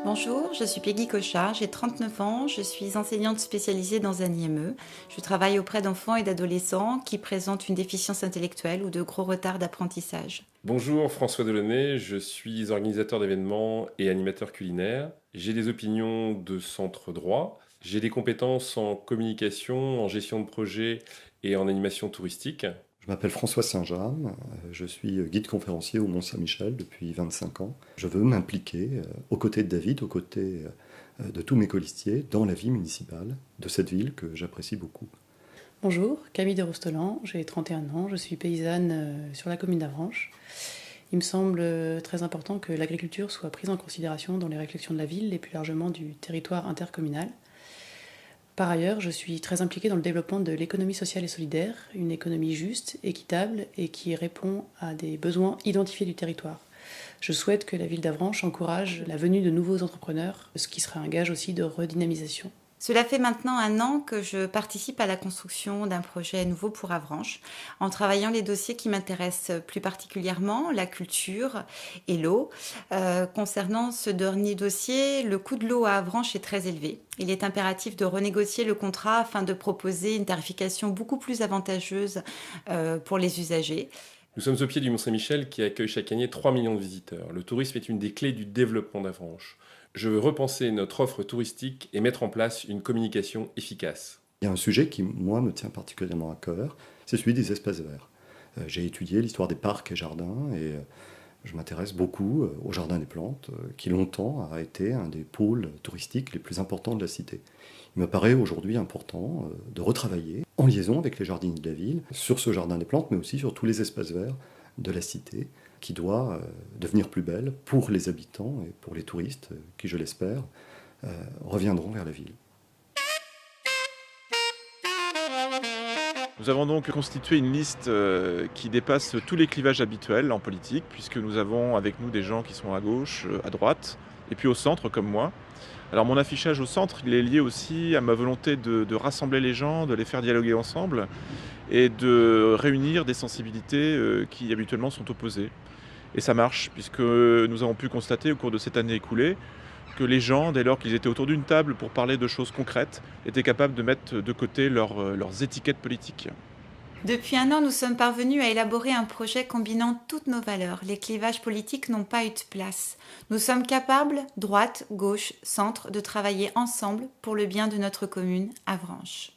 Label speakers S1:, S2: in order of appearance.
S1: Bonjour, je suis Peggy Cochard, j'ai 39 ans, je suis enseignante spécialisée dans un IME. Je travaille auprès d'enfants et d'adolescents qui présentent une déficience intellectuelle ou de gros retards d'apprentissage.
S2: Bonjour, François Delaunay, je suis organisateur d'événements et animateur culinaire. J'ai des opinions de centre droit. J'ai des compétences en communication, en gestion de projet et en animation touristique.
S3: Je m'appelle François Saint-Jean, je suis guide conférencier au Mont-Saint-Michel depuis 25 ans. Je veux m'impliquer aux côtés de David, aux côtés de tous mes colistiers, dans la vie municipale de cette ville que j'apprécie beaucoup.
S4: Bonjour, Camille de Rostolan, j'ai 31 ans, je suis paysanne sur la commune d'Avranches. Il me semble très important que l'agriculture soit prise en considération dans les réflexions de la ville et plus largement du territoire intercommunal. Par ailleurs, je suis très impliquée dans le développement de l'économie sociale et solidaire, une économie juste, équitable et qui répond à des besoins identifiés du territoire. Je souhaite que la ville d'Avranches encourage la venue de nouveaux entrepreneurs, ce qui sera un gage aussi de redynamisation.
S1: Cela fait maintenant 1 an que je participe à la construction d'un projet nouveau pour Avranches, en travaillant les dossiers qui m'intéressent plus particulièrement, la culture et l'eau. Concernant ce dernier dossier, le coût de l'eau à Avranches est très élevé. Il est impératif de renégocier le contrat afin de proposer une tarification beaucoup plus avantageuse pour les usagers.
S2: Nous sommes au pied du Mont-Saint-Michel qui accueille chaque année 3 millions de visiteurs. Le tourisme est une des clés du développement d'Avranches. Je veux repenser notre offre touristique et mettre en place une communication efficace.
S3: Il y a un sujet qui, moi, me tient particulièrement à cœur, c'est celui des espaces verts. J'ai étudié l'histoire des parcs et jardins et je m'intéresse beaucoup au Jardin des Plantes, qui longtemps a été un des pôles touristiques les plus importants de la cité. Il me paraît aujourd'hui important de retravailler, en liaison avec les jardiniers de la ville, sur ce Jardin des Plantes, mais aussi sur tous les espaces verts de la cité, qui doit devenir plus belle pour les habitants et pour les touristes, qui, je l'espère, reviendront vers la ville.
S5: Nous avons donc constitué une liste qui dépasse tous les clivages habituels en politique, puisque nous avons avec nous des gens qui sont à gauche, à droite, et puis au centre comme moi. Alors mon affichage au centre, il est lié aussi à ma volonté de rassembler les gens, de les faire dialoguer ensemble, et de réunir des sensibilités qui habituellement sont opposées. Et ça marche, puisque nous avons pu constater au cours de cette année écoulée que les gens, dès lors qu'ils étaient autour d'une table pour parler de choses concrètes, étaient capables de mettre de côté leurs étiquettes politiques.
S1: Depuis 1 an, nous sommes parvenus à élaborer un projet combinant toutes nos valeurs. Les clivages politiques n'ont pas eu de place. Nous sommes capables, droite, gauche, centre, de travailler ensemble pour le bien de notre commune, Avranches.